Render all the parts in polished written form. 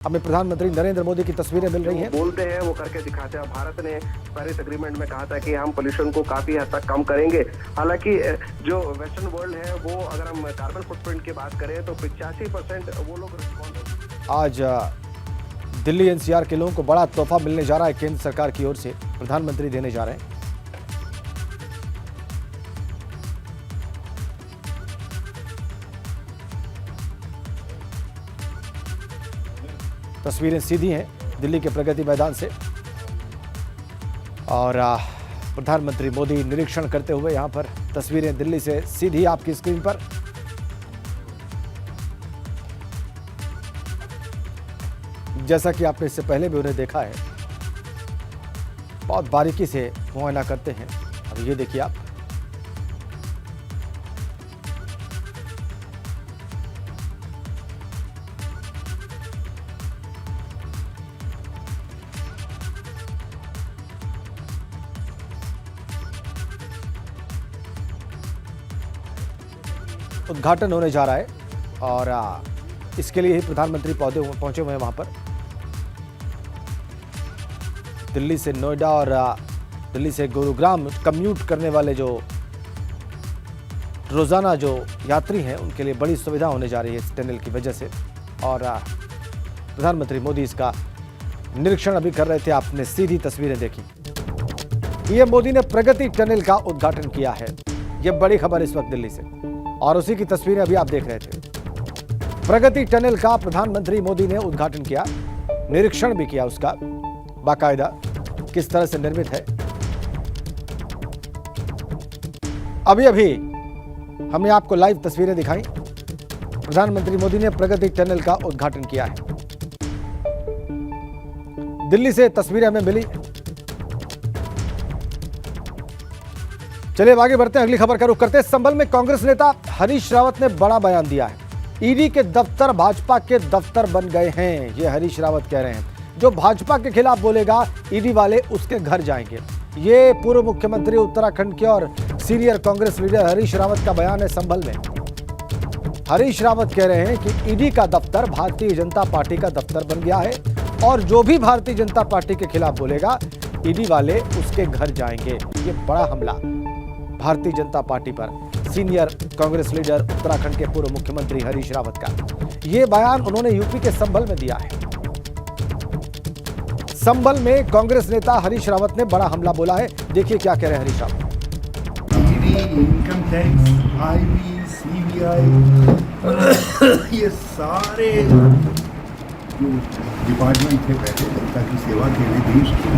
हमें प्रधानमंत्री नरेंद्र मोदी की तस्वीरें मिल रही हैं। बोलते हैं वो करके दिखाते हैं। भारत ने पेरिस एग्रीमेंट में कहा था कि हम पोल्यूशन को काफी हद तक कम करेंगे। हालांकि जो वेस्टर्न वर्ल्ड है वो अगर हम कार्बन फुटप्रिंट की बात करें तो 85% वो लोग रिस्पॉन्ड। आज दिल्ली एनसीआर के लोगों को बड़ा तोहफा मिलने जा रहा है केंद्र सरकार की ओर से, प्रधानमंत्री देने जा रहे हैं। तस्वीरें सीधी हैं दिल्ली के प्रगति मैदान से और प्रधानमंत्री मोदी निरीक्षण करते हुए यहां पर तस्वीरें दिल्ली से सीधी आपकी स्क्रीन पर। जैसा कि आपने इससे पहले भी उन्हें देखा है, बहुत बारीकी से मुआयना करते हैं। अब ये देखिए आप, उद्घाटन होने जा रहा है और इसके लिए ही प्रधानमंत्री पहुंचे हुए हैं वहां पर। दिल्ली से नोएडा और दिल्ली से गुरुग्राम कम्यूट करने वाले जो रोजाना जो यात्री हैं उनके लिए बड़ी सुविधा होने जा रही है इस टनल की वजह से। और प्रधानमंत्री मोदी इसका निरीक्षण अभी कर रहे थे, आपने सीधी तस्वीरें देखी। पीएम मोदी ने प्रगति टनल का उद्घाटन किया है, यह बड़ी खबर इस वक्त दिल्ली से, और उसी की तस्वीरें अभी आप देख रहे थे। प्रगति टनल का प्रधानमंत्री मोदी ने उद्घाटन किया, निरीक्षण भी किया उसका बाकायदा, किस तरह से निर्मित है। अभी अभी हमने आपको लाइव तस्वीरें दिखाई। प्रधानमंत्री मोदी ने प्रगति टनल का उद्घाटन किया है। दिल्ली से तस्वीरें हमें मिली। चलिए आगे बढ़ते हैं, अगली खबर का रुख करते हैं। संभल में कांग्रेस नेता हरीश रावत ने बड़ा बयान दिया है। ईडी के दफ्तर भाजपा के दफ्तर बन गए हैं, ये हरीश रावत कह रहे हैं। जो भाजपा के खिलाफ बोलेगा ईडी वाले उसके घर जाएंगे। ये पूर्व मुख्यमंत्री उत्तराखंड के और सीनियर कांग्रेस लीडर हरीश रावत का बयान है संभल में। हरीश रावत कह रहे हैं कि ईडी का दफ्तर भारतीय जनता पार्टी का दफ्तर बन गया है और जो भी भारतीय जनता पार्टी के खिलाफ बोलेगा ईडी वाले उसके घर जाएंगे। ये बड़ा हमला भारतीय जनता पार्टी पर सीनियर कांग्रेस लीडर उत्तराखंड के पूर्व मुख्यमंत्री हरीश रावत का। ये बयान उन्होंने यूपी के संभल में दिया है। संभल में कांग्रेस नेता हरीश रावत ने बड़ा हमला बोला है, देखिए क्या कह रहे हैं Harish Rawat. ED, income tax, IB, CBI, ये सारे जो डिपार्टमेंट थे पहले जनता की सेवा के लिए, देश की,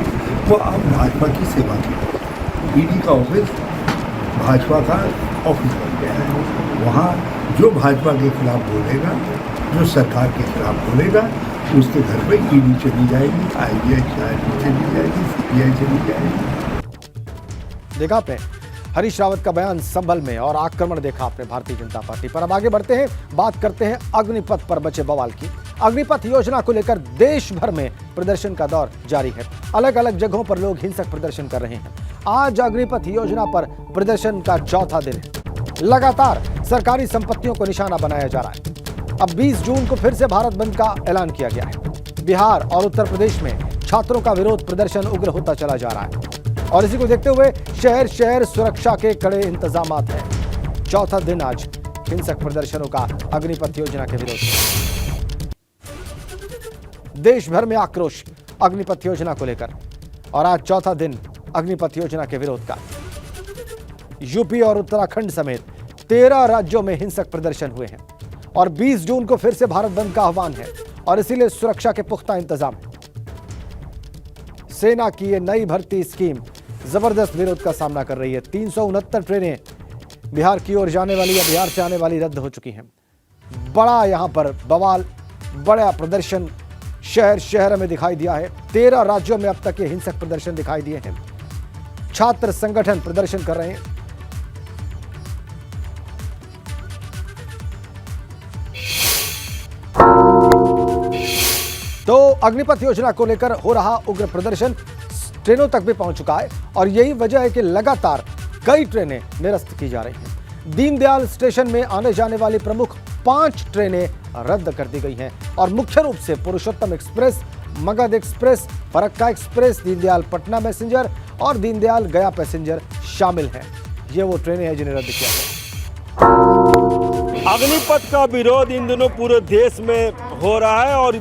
वो अब भाजपा की सेवा की। ईडी का ऑफिस भाजपा का ऑफिस बन गया है। वहाँ जो भाजपा के खिलाफ बोलेगा, जो सरकार के खिलाफ बोलेगा, उसके घर पे ईडी चली जाएगी, आईबीआई चली जाएगी, सीबीआई चली जाएगी। देखा आपने हरीश रावत का बयान संभल में, और आक्रमण देखा आपने भारतीय जनता पार्टी पर। अब आगे बढ़ते हैं, बात करते हैं अग्निपथ पर बचे बवाल की। अग्निपथ योजना को लेकर देश भर में प्रदर्शन का दौर जारी है। अलग अलग जगहों पर लोग हिंसक प्रदर्शन कर रहे हैं। आज अग्निपथ योजना पर प्रदर्शन का चौथा दिन है। लगातार सरकारी संपत्तियों को निशाना बनाया जा रहा है। अब 20 जून को फिर से भारत बंद का ऐलान किया गया है। बिहार और उत्तर प्रदेश में छात्रों का विरोध प्रदर्शन उग्र होता चला जा रहा है और इसी को देखते हुए शहर शहर सुरक्षा के कड़े इंतजामात हैं। चौथा दिन आज हिंसक प्रदर्शनों का अग्निपथ योजना के विरोध में। देश भर में आक्रोश अग्निपथ योजना को लेकर, और आज चौथा दिन अग्निपथ योजना के विरोध का। यूपी और उत्तराखंड समेत 13 राज्यों में हिंसक प्रदर्शन हुए हैं और 20 जून को फिर से भारत बंद का आह्वान है और इसीलिए सुरक्षा के पुख्ता इंतजाम है। सेना की ये नई भर्ती स्कीम जबरदस्त विरोध का सामना कर रही है। 369 ट्रेनें बिहार की ओर जाने वाली या बिहार से आने वाली रद्द हो चुकी हैं। बड़ा यहां पर बवाल, बड़ा प्रदर्शन शहर शहर में दिखाई दिया है। 13 राज्यों में अब तक ये हिंसक प्रदर्शन दिखाई दिए हैं। छात्र संगठन प्रदर्शन कर रहे हैं। तो अग्निपथ योजना को लेकर हो रहा उग्र प्रदर्शन ट्रेनों तक भी पहुंच चुका है और यही वजह है कि लगातार कई ट्रेनें निरस्त की जा रही हैं। दीनदयाल स्टेशन में आने जाने वाली प्रमुख 5 ट्रेनें रद्द कर दी गई हैं और मुख्य रूप से Purushottam Express, Magadh Express, Farakka Express, Deendayal Patna Passenger और दीनदयाल गया पैसेंजर शामिल हैं। ये वो ट्रेनें हैं जिन्हें रद्द किया गया। अग्निपथ का विरोध इन दिनों पूरे देश में हो रहा है और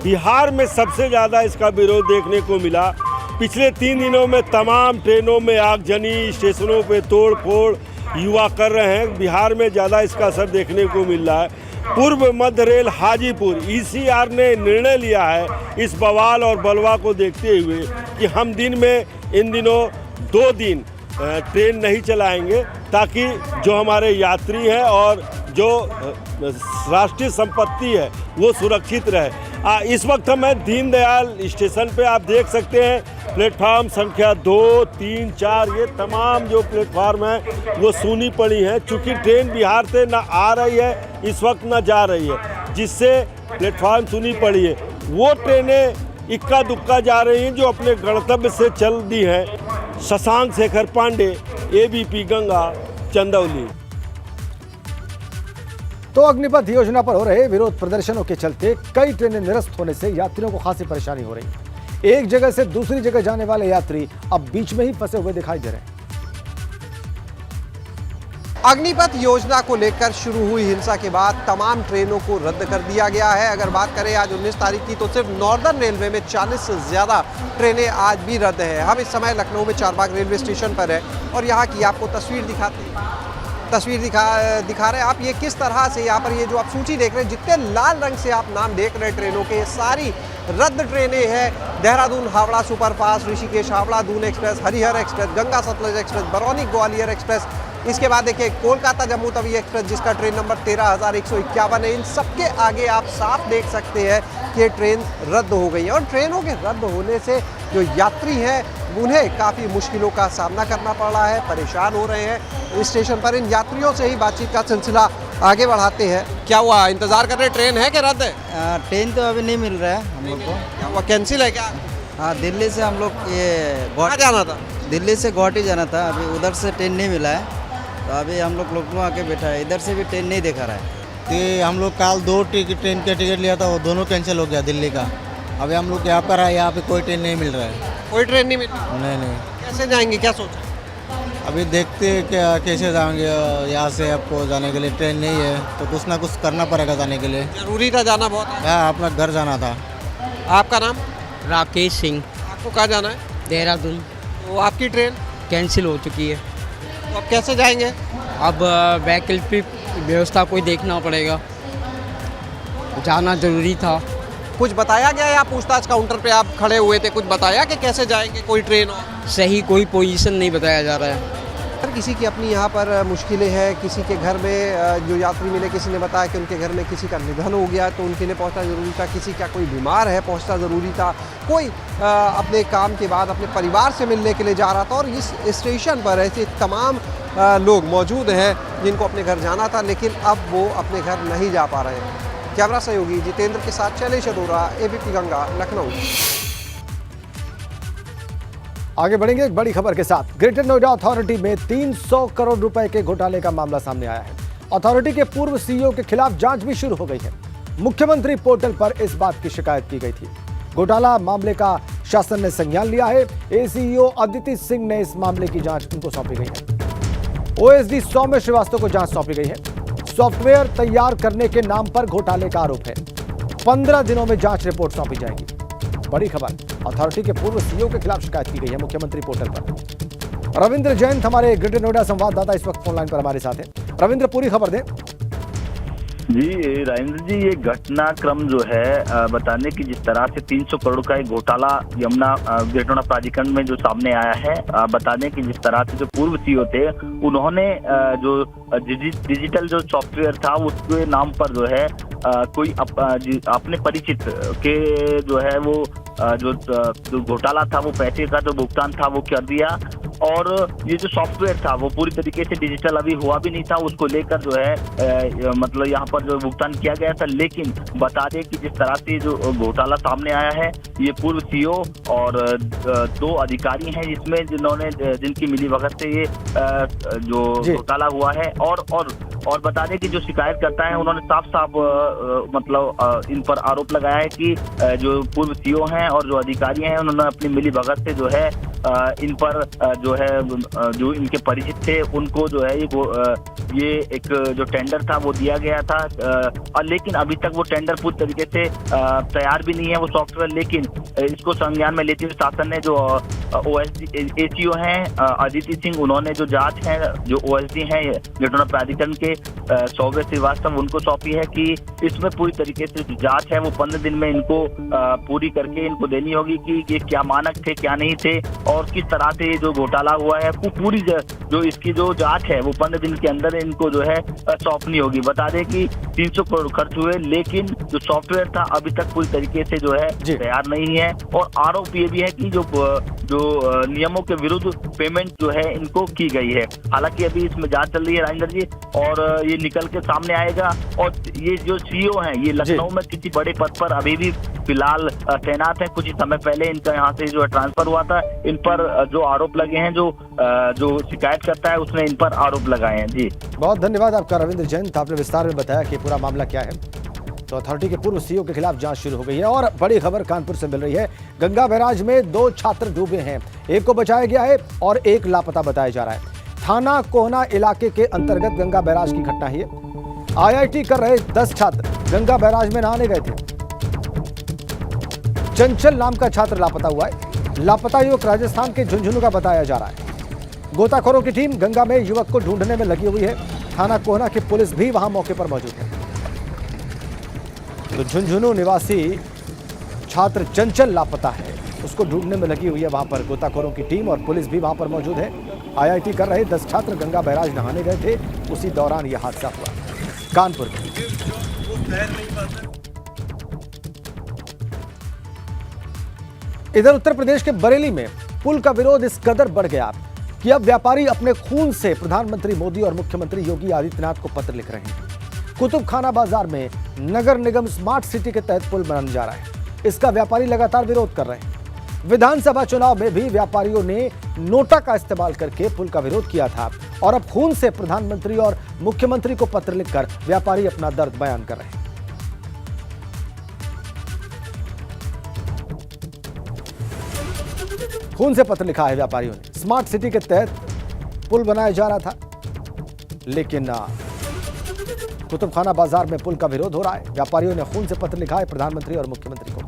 बिहार में सबसे ज़्यादा इसका विरोध देखने को मिला। पिछले 3 दिनों में तमाम ट्रेनों में आगजनी, स्टेशनों पे तोड़ फोड़ युवा कर रहे हैं। बिहार में ज़्यादा इसका असर देखने को मिल रहा है। पूर्व मध्य रेल हाजीपुर ECR ने निर्णय लिया है इस बवाल और बलवा को देखते हुए कि हम दिन में इन दिनों 2 दिन ट्रेन नहीं चलाएंगे ताकि जो हमारे यात्री हैं और जो राष्ट्रीय संपत्ति है वो सुरक्षित रहे। इस वक्त मैं दीनदयाल स्टेशन पे आप देख सकते हैं प्लेटफार्म संख्या 2, 3, 4 ये तमाम जो प्लेटफार्म हैं वो सूनी पड़ी हैं। चूँकि ट्रेन बिहार से ना आ रही है इस वक्त ना जा रही है, जिससे प्लेटफार्म सूनी पड़ी है। वो ट्रेनें इक्का दुक्का जा रही हैं जो अपने गंतव्य से चल दी हैं। शशांक शेखर पांडे, ABP गंगा, चंदौली। तो अग्निपथ योजना पर हो रहे विरोध प्रदर्शनों के चलते कई ट्रेनें निरस्त होने से यात्रियों को खासी परेशानी हो रही है। एक जगह से दूसरी जगह जाने वाले यात्री अब बीच में ही फंसे हुए दिखाई दे रहे हैं। अग्निपथ योजना को लेकर शुरू हुई हिंसा के बाद तमाम ट्रेनों को रद्द कर दिया गया है। अगर बात करें आज 19 तारीख की तो सिर्फ नॉर्दर्न रेलवे में 40 से ज़्यादा ट्रेनें आज भी रद्द है। हम इस समय लखनऊ में चारबाग रेलवे स्टेशन पर है और यहाँ की आपको तस्वीर दिखा रहे हैं। आप ये किस तरह से यहाँ पर ये जो आप सूची देख रहे हैं, जितने लाल रंग से आप नाम देख रहे हैं ट्रेनों के, सारी रद्द ट्रेनें हैं। Dehradun Howrah superfast, Rishikesh Howrah Doon express, Harihar express, Ganga Sutlej express, Barauni Gwalior express. इसके बाद देखिए कोलकाता जम्मू तवी एक्सप्रेस जिसका ट्रेन नंबर 13,151 है। इन सबके आगे आप साफ देख सकते हैं कि ट्रेन रद्द हो गई है और ट्रेनों के रद्द होने से जो यात्री हैं उन्हें काफ़ी मुश्किलों का सामना करना पड़ रहा है, परेशान हो रहे हैं। स्टेशन पर इन यात्रियों से ही बातचीत का सिलसिला आगे बढ़ाते हैं। क्या हुआ, इंतजार कर रहे हैं, ट्रेन है कि रद्द है? ट्रेन तो अभी नहीं मिल रहा है हम लोग को। क्या हुआ, कैंसिल है क्या? हाँ, दिल्ली से हम लोग ये कहाँ जाना था? दिल्ली से गुवाहाटी जाना था। अभी उधर से ट्रेन नहीं मिला है तो अभी हम लोग लखनऊ आके बैठा है। इधर से भी ट्रेन नहीं दिखा रहा है। तो हम लोग कल 2 ट्रेन का टिकट लिया था, वो दोनों कैंसिल हो गया दिल्ली का। अभी हम लोग यहाँ पर है, यहाँ पे कोई ट्रेन नहीं मिल रहा है। कोई ट्रेन नहीं मिल रही? नहीं। कैसे जाएंगे, क्या सोचा? अभी देखते हैं क्या कैसे जाएंगे। यहाँ से आपको जाने के लिए ट्रेन नहीं है तो कुछ ना कुछ करना पड़ेगा जाने के लिए। जरूरी था जाना बहुत? हाँ, अपना घर जाना था। आपका नाम? राकेश सिंह। आपको कहाँ जाना है? देहरादून। तो आपकी ट्रेन कैंसिल हो चुकी है। तो अब कैसे जाएंगे? अब वैकल्पिक व्यवस्था कोई देखना पड़ेगा, जाना जरूरी था। कुछ बताया गया या पूछताछ काउंटर पे आप खड़े हुए थे, कुछ बताया कि कैसे जाएंगे, कोई ट्रेन हो? सही कोई पोजीशन नहीं बताया जा रहा है। किसी की अपनी यहाँ पर मुश्किलें हैं। किसी के घर में जो यात्री मिले, किसी ने बताया कि उनके घर में किसी का निधन हो गया तो उनके लिए पहुँचना ज़रूरी था। किसी का कोई बीमार है, पहुँचना ज़रूरी था। कोई अपने काम के बाद अपने परिवार से मिलने के लिए जा रहा था और इस स्टेशन पर ऐसे तमाम लोग मौजूद हैं जिनको अपने घर जाना था, लेकिन अब वो अपने घर नहीं जा पा रहे हैं। कैमरा सहयोगी जितेंद्र के साथ शैलेश अरोरा, ABP गंगा, लखनऊ। आगे बढ़ेंगे एक बड़ी खबर के साथ। ग्रेटर नोएडा अथॉरिटी में 300 करोड़ रुपए के घोटाले का मामला सामने आया है। अथॉरिटी के पूर्व CEO के खिलाफ जांच भी शुरू हो गई है। मुख्यमंत्री पोर्टल पर इस बात की शिकायत की गई थी। घोटाला मामले का शासन ने संज्ञान लिया है। ACEO अदिति सिंह ने इस मामले की जांच उनको सौंपी गई है। OSD सौम्य श्रीवास्तव को जांच सौंपी गई है। सॉफ्टवेयर तैयार करने के नाम पर घोटाले का आरोप है। 15 दिनों में जांच रिपोर्ट सौंपी जाएगी। बड़ी खबर, अथॉरिटी के पूर्व CEO के खिलाफ शिकायत की गई है मुख्यमंत्री पोर्टल पर। रविंद्र जैन हमारे ग्रेटर नोएडा संवाददाता इस वक्त फोनलाइन पर हमारे साथ हैं। रविंद्र, पूरी खबर दें। जी राजेंद्र जी, ये घटनाक्रम जो है बताने की जिस तरह से 300 करोड़ का एक घोटाला यमुना ग्रेटर नोएडा प्राधिकरण में जो सामने आया है, बताने की जिस तरह से जो पूर्व CEO थे उन्होंने जो डिजिटल जो सॉफ्टवेयर था उसके नाम पर जो है कोई अपने परिचित के जो है वो जो घोटाला था, वो पैसे का जो भुगतान था वो कर दिया। और ये जो सॉफ्टवेयर था वो पूरी तरीके से डिजिटल अभी हुआ भी नहीं था, उसको लेकर जो है मतलब यहाँ पर जो भुगतान किया गया था। लेकिन बता दें कि जिस तरह से जो घोटाला सामने आया है, ये पूर्व CEO और 2 अधिकारी हैं जिसमें जिनकी मिलीभगत से ये जो घोटाला हुआ है। और और बता दें कि जो शिकायत करता है उन्होंने साफ साफ मतलब इन पर आरोप लगाया है कि जो पूर्व सीओ हैं और जो अधिकारी हैं उन्होंने अपनी मिली भगत से जो है इन पर जो है जो इनके परिचित थे उनको जो है ये एक जो टेंडर था वो दिया गया था, और लेकिन अभी तक वो टेंडर पूरी तरीके से तैयार भी नहीं है वो सॉफ्टवेयर। लेकिन इसको संज्ञान में लेते हुए शासन ने जो ACO हैं अदिति सिंह, उन्होंने जो जांच है जो OSD हैं घटना प्राधिकरण के सौव्य श्रीवास्तव उनको सौंपी है कि इसमें पूरी तरीके से जो जांच है वो 15 दिन में इनको पूरी करके इनको देनी होगी कि ये क्या मानक थे क्या नहीं थे और किस तरह से जो घोटाला हुआ है वो पूरी जो इसकी जो जांच है वो 15 दिन के अंदर इनको जो है सौंपनी होगी। बता दें कि 300 करोड़ खर्च हुए, लेकिन जो सॉफ्टवेयर था अभी तक पूरी तरीके से जो है तैयार नहीं है। और आरोप ये भी है कि जो नियमों के विरुद्ध पेमेंट जो है इनको की गई है। हालांकि अभी इसमें जांच चल रही है राजेंद्र जी, और ये निकल के सामने आएगा। और ये जो CEO हैं ये लखनऊ में किसी बड़े पद पर अभी भी फिलहाल तैनात है। कुछ ही समय पहले इनका यहाँ से जो ट्रांसफर हुआ था। इन पर जो आरोप लगे हैं, जो शिकायत करता है उसने इन पर आरोप लगाए हैं। जी बहुत धन्यवाद आपका रविंद्र जैन, आपने विस्तार में बताया कि पूरा मामला क्या है। तो अथॉरिटी के पूर्व CEO के खिलाफ जांच शुरू हो गई है। और बड़ी खबर कानपुर से मिल रही है, गंगा बैराज में 2 छात्र डूबे हैं, एक को बचाया गया है और एक लापता बताया जा रहा है। थाना कोहना इलाके के अंतर्गत गंगा बैराज की घटना है। IIT कर रहे 10 छात्र गंगा बैराज में नहाने गए थे। चंचल नाम का छात्र लापता हुआ है। लापता युवक राजस्थान के झुंझुनू का बताया जा रहा है। गोताखोरों की टीम गंगा में युवक को ढूंढने में लगी हुई है। थाना कोहना की पुलिस भी वहां मौके पर मौजूद है। तो झुंझुनू निवासी छात्र चंचल लापता है, उसको ढूंढने में लगी हुई है वहां पर गोताखोरों की टीम और पुलिस भी वहां पर मौजूद है। IIT कर रहे 10 छात्र गंगा बैराज नहाने गए थे, उसी दौरान यह हादसा हुआ कानपुर में। इधर उत्तर प्रदेश के बरेली में पुल का विरोध इस कदर बढ़ गया कि अब व्यापारी अपने खून से प्रधानमंत्री मोदी और मुख्यमंत्री योगी आदित्यनाथ को पत्र लिख रहे हैं। कुतुब खाना बाजार में नगर निगम स्मार्ट सिटी के तहत पुल बनाने जा रहा है, इसका व्यापारी लगातार विरोध कर रहे हैं। विधानसभा चुनाव में भी व्यापारियों ने नोटा का इस्तेमाल करके पुल का विरोध किया था और अब खून से प्रधानमंत्री और मुख्यमंत्री को पत्र लिखकर व्यापारी अपना दर्द बयान कर रहे हैं। खून से पत्र लिखा है व्यापारियों ने। स्मार्ट सिटी के तहत पुल बनाया जा रहा था, लेकिन कुतुब खाना बाजार में पुल का विरोध हो रहा है। व्यापारियों ने खून से पत्र लिखा है प्रधानमंत्री और मुख्यमंत्री को।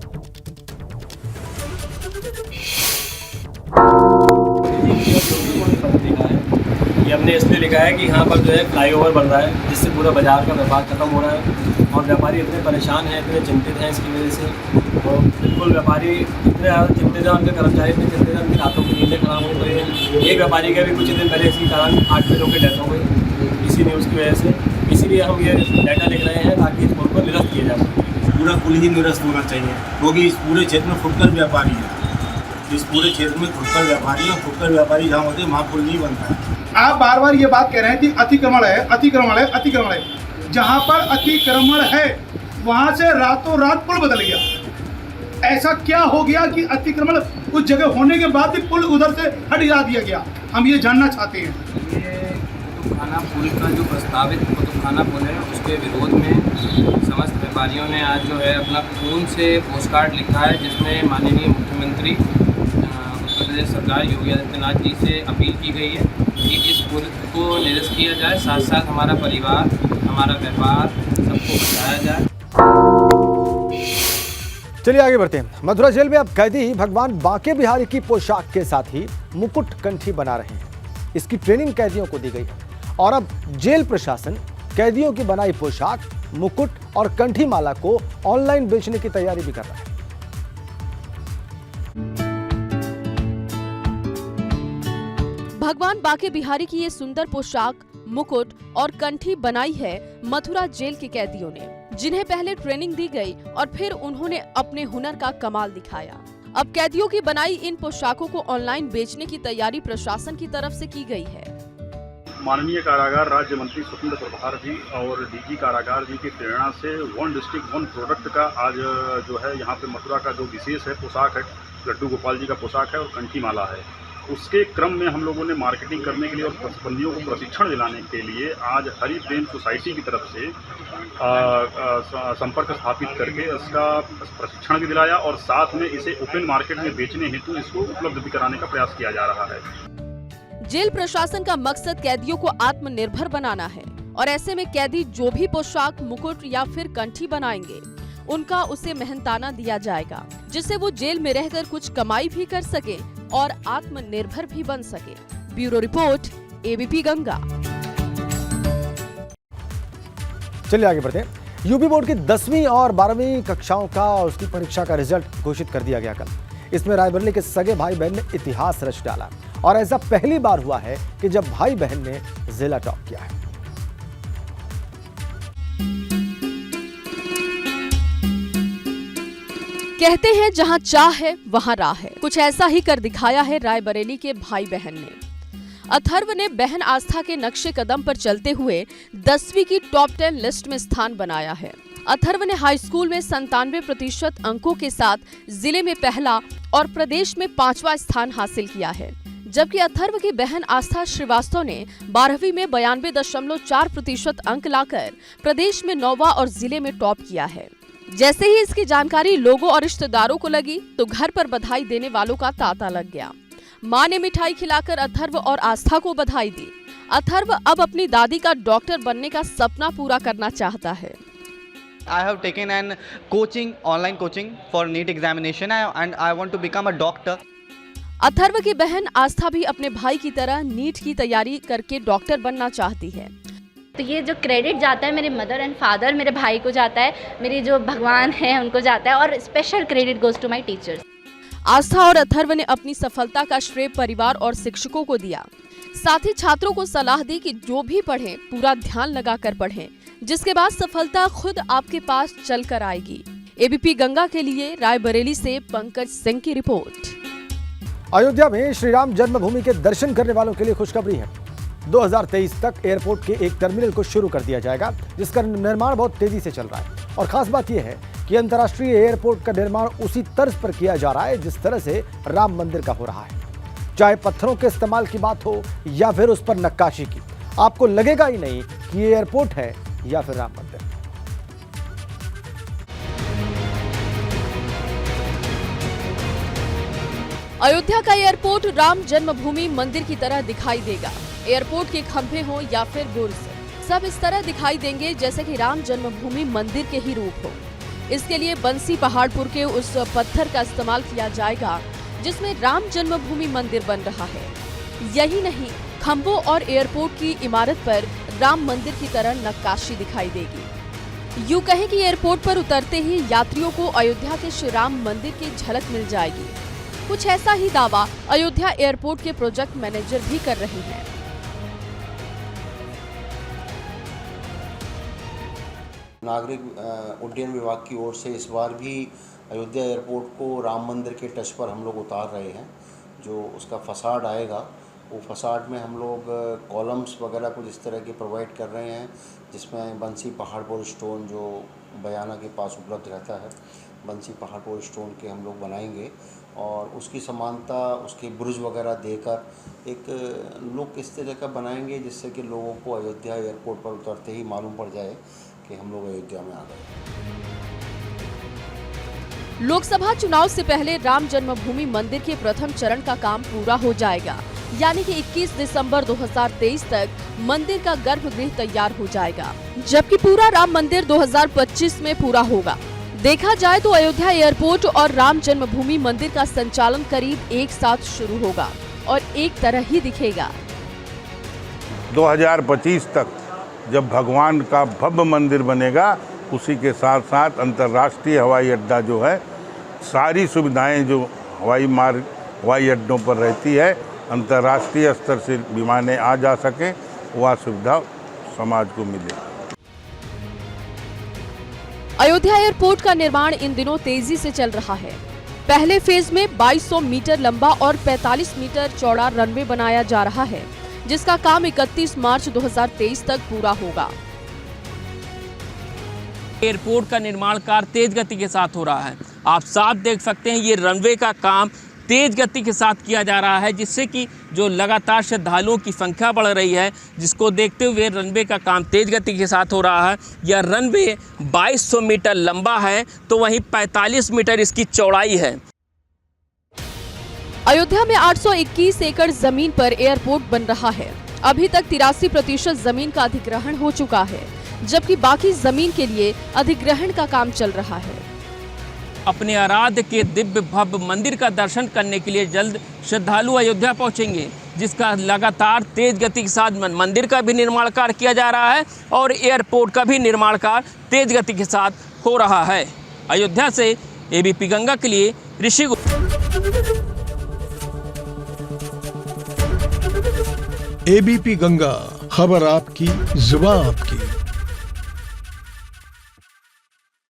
ये हमने इसलिए लिखा है कि यहाँ पर जो है फ्लाईओवर बन रहा है, जिससे पूरा बाजार का व्यापार खत्म हो रहा है और व्यापारी इतने परेशान हैं, इतने चिंतित हैं इसकी वजह से। और बिल्कुल व्यापारी इतने ज़्यादा चिंतित हैं, उनके कर्मचारी इतने चिंतित हैं, उनकी रातों की नींदें खराब हो गई हैं। एक व्यापारी का भी कुछ दिन पहले इसी कारण 8 लोगों की डेथ हो गई इसी न्यूज़ की वजह से। इसीलिए हम ये डाटा लिख रहे हैं ताकि इस पुल को निरस्त किया जा सके। पूरा पुल ही निरस्त होना चाहिए, क्योंकि इस पूरे क्षेत्र में फुटकर व्यापारी है। इस पूरे क्षेत्र में फुटकर व्यापारी है, फुटकर व्यापारी जहाँ होते हैं वहाँ पुल नहीं बनता है। आप बार बार ये बात कह रहे हैं कि अतिक्रमण है, अतिक्रमण है, अतिक्रमण है। जहाँ पर अतिक्रमण है वहाँ से रातों रात पुल बदल गया। ऐसा क्या हो गया कि अतिक्रमण उस जगह होने के बाद भी पुल उधर से हटा दिया गया? हम ये जानना चाहते हैं। ये कुतुबखाना पुल का जो प्रस्तावित कुतुबखाना पुल है उसके विरोध में समस्त व्यापारियों ने आज जो है अपना खून से पोस्ट कार्ड लिखा है, जिसमें माननीय मुख्यमंत्री उत्तर प्रदेश सरकार योगी आदित्यनाथ जी से अपील की गई है कि इस पुल को निरस्त किया जाए, साथ साथ हमारा परिवार, हमारा व्यापार सबको बचाया जाए। चलिए आगे बढ़ते हैं। मथुरा जेल में अब कैदी भगवान बांके बिहारी की पोशाक के साथ ही मुकुट कंठी बना रहे हैं। इसकी ट्रेनिंग कैदियों को दी गई है और अब जेल प्रशासन कैदियों की बनाई पोशाक, मुकुट और कंठी माला को ऑनलाइन बेचने की तैयारी भी कर रहा है। भगवान बांके बिहारी की ये सुंदर पोशाक, मुकुट और कंठी बनाई है मथुरा जेल के कैदियों ने, जिन्हें पहले ट्रेनिंग दी गई और फिर उन्होंने अपने हुनर का कमाल दिखाया। अब कैदियों की बनाई इन पोशाकों को ऑनलाइन बेचने की तैयारी प्रशासन की तरफ से की गई है। माननीय कारागार राज्य मंत्री स्वतंत्र प्रभार जी और DG कारागार जी की प्रेरणा से वन डिस्ट्रिक्ट वन प्रोडक्ट का आज जो है यहाँ पे मथुरा का जो विशेष है पोशाक है, लड्डू गोपाल जी का पोशाक है और कंठी माला है। उसके क्रम में हम लोगों ने मार्केटिंग करने के लिए और बंदियों को प्रशिक्षण दिलाने के लिए आज हरि प्रेम सोसाइटी की तरफ से संपर्क स्थापित करके इसका प्रशिक्षण भी दिलाया और साथ में इसे ओपन मार्केट में बेचने हेतु इसको उपलब्ध भी कराने का प्रयास किया जा रहा है। जेल प्रशासन का मकसद कैदियों को आत्मनिर्भर बनाना है और ऐसे में कैदी जो भी पोशाक, मुकुट या फिर कंठी बनाएंगे उनका उसे मेहनताना दिया जाएगा, जिससे वो जेल में रहकर कुछ कमाई भी कर सके और आत्मनिर्भर भी बन सके। Bureau report, ABP Ganga. चलिए आगे बढ़ते हैं। यूपी बोर्ड की 10वीं और 12वीं कक्षाओं का और उसकी परीक्षा का रिजल्ट घोषित कर दिया गया कल। इसमें रायबरेली के सगे भाई बहन ने इतिहास रच डाला और ऐसा पहली बार हुआ है कि जब भाई बहन ने जिला टॉप किया है। कहते हैं जहां चाह है वहां राह है। कुछ ऐसा ही कर दिखाया है रायबरेली के भाई बहन ने। अथर्व ने बहन आस्था के नक्शे कदम पर चलते हुए 10वीं की टॉप 10 लिस्ट में स्थान बनाया है। अथर्व ने हाई स्कूल में 97% अंकों के साथ जिले में पहला और प्रदेश में 5वां स्थान हासिल किया है, जबकि अथर्व की बहन आस्था श्रीवास्तव ने 12वीं में 92.4% अंक लाकर प्रदेश में 9वां और जिले में टॉप किया है। जैसे ही इसकी जानकारी लोगों और रिश्तेदारों को लगी तो घर पर बधाई देने वालों का तांता लग गया। मां ने मिठाई खिलाकर अथर्व और आस्था को बधाई दी। अथर्व अब अपनी दादी का डॉक्टर बनने का सपना पूरा करना चाहता है। I have taken an coaching, online coaching for NEET examination and I want to become a doctor. Atharva की बहन आस्था भी अपने भाई की तरह नीट की तैयारी करके डॉक्टर बनना चाहती है। तो ये जो क्रेडिट जाता है मेरे मदर एंड फादर, मेरे भाई को जाता है, मेरी जो भगवान है उनको जाता है और special credit goes to my teachers. Aastha और अथर्व ने अपनी सफलता का श्रेय परिवार और शिक्षकों को दिया। साथ ही छात्रों को सलाह दी कि जो भी पढ़ें पूरा ध्यान लगाकर पढ़ें, जिसके बाद सफलता खुद आपके पास चल कर आएगी। एबीपी गंगा के लिए रायबरेली से पंकज सिंह की रिपोर्ट। अयोध्या में श्री राम जन्मभूमि के दर्शन करने वालों के लिए खुशखबरी है। 2023 तक एयरपोर्ट के एक टर्मिनल को शुरू कर दिया जाएगा, जिसका निर्माण बहुत तेजी से चल रहा है। और खास बात यह है कि अंतर्राष्ट्रीय एयरपोर्ट का निर्माण उसी तर्ज पर किया जा रहा है जिस तरह से राम मंदिर का हो रहा है। चाहे पत्थरों के इस्तेमाल की बात हो या फिर उस पर नक्काशी की, आपको लगेगा ही नहीं कि ये एयरपोर्ट है या फिर राम मंदिर। अयोध्या का एयरपोर्ट राम जन्मभूमि मंदिर की तरह दिखाई देगा। एयरपोर्ट के खंभे हो या फिर बुर्ज, सब इस तरह दिखाई देंगे जैसे कि राम जन्मभूमि मंदिर के ही रूप हो। इसके लिए बंसी पहाड़पुर के उस पत्थर का इस्तेमाल किया जाएगा जिसमें राम जन्मभूमि मंदिर बन रहा है। यही नहीं, खंभों और एयरपोर्ट की इमारत पर राम मंदिर की तरह नक्काशी दिखाई देगी। यूं कहें कि एयरपोर्ट पर उतरते ही यात्रियों को अयोध्या के श्री राम मंदिर की झलक मिल जाएगी। कुछ ऐसा ही दावा अयोध्या एयरपोर्ट के प्रोजेक्ट मैनेजर भी कर रहे हैं। नागरिक उड्डयन विभाग की ओर से इस बार भी अयोध्या एयरपोर्ट को राम मंदिर के टच पर हम लोग उतार रहे हैं। जो उसका फसाड आएगा, वो फसाड में हम लोग कॉलम्स वगैरह कुछ इस तरह के प्रोवाइड कर रहे हैं, जिसमें बंसी पहाड़पुर स्टोन जो बयाना के पास उपलब्ध रहता है, बंसी पहाड़पुर स्टोन के हम लोग बनाएंगे और उसकी समानता उसके बुर्ज वगैरह देकर एक लुक इस तरह का बनाएंगे जिससे कि लोगों को अयोध्या एयरपोर्ट पर उतरते ही मालूम पड़ जाए कि हम लोग अयोध्या में आ गए। लोकसभा चुनाव से पहले राम जन्मभूमि मंदिर के प्रथम चरण का काम पूरा हो जाएगा, यानी कि 21 दिसंबर 2023 तक मंदिर का गर्भगृह तैयार हो जाएगा, जबकि पूरा राम मंदिर 2025 में पूरा होगा। देखा जाए तो अयोध्या एयरपोर्ट और राम जन्मभूमि मंदिर का संचालन करीब एक साथ शुरू होगा और एक तरह ही दिखेगा। 2025 तक जब भगवान का भव्य मंदिर बनेगा, उसी के साथ साथ अंतर्राष्ट्रीय हवाई अड्डा जो है, सारी सुविधाएं जो हवाई अड्डों पर रहती है, अंतर्राष्ट्रीय स्तर से विमानें आ जा सके, वह सुविधा समाज को मिले। अयोध्या एयरपोर्ट का निर्माण इन दिनों तेजी से चल रहा है। पहले फेज में 2200 मीटर लंबा और 45 मीटर चौड़ा रनवे बनाया जा रहा है, जिसका काम 31 मार्च 2023 तक पूरा होगा। एयरपोर्ट का निर्माण कार्य तेज गति के साथ हो रहा है। आप साफ देख सकते हैं, ये रनवे का काम तेज गति के साथ किया जा रहा है, जिससे कि जो लगातार श्रद्धालुओं की संख्या बढ़ रही है, जिसको देखते हुए रनवे का काम तेज गति के साथ हो रहा है। यह रनवे 2200 मीटर लंबा है, तो वहीं 45 मीटर इसकी चौड़ाई है। अयोध्या में 821 एकड़ जमीन पर एयरपोर्ट बन रहा है। अभी तक 83% जमीन का अधिग्रहण हो चुका है, जबकि बाकी जमीन के लिए अधिग्रहण का काम चल रहा है। अपने आराध्य के दिव्य भव्य मंदिर का दर्शन करने के लिए जल्द श्रद्धालु अयोध्या पहुंचेंगे, जिसका लगातार तेज गति के साथ मंदिर का भी निर्माण कार्य किया जा रहा है और एयरपोर्ट का भी निर्माण कार्य तेज गति के साथ हो रहा है। अयोध्या से एबीपी गंगा के लिए ऋषि। एबीपी गंगा, खबर आपकी, जुबान आपकी।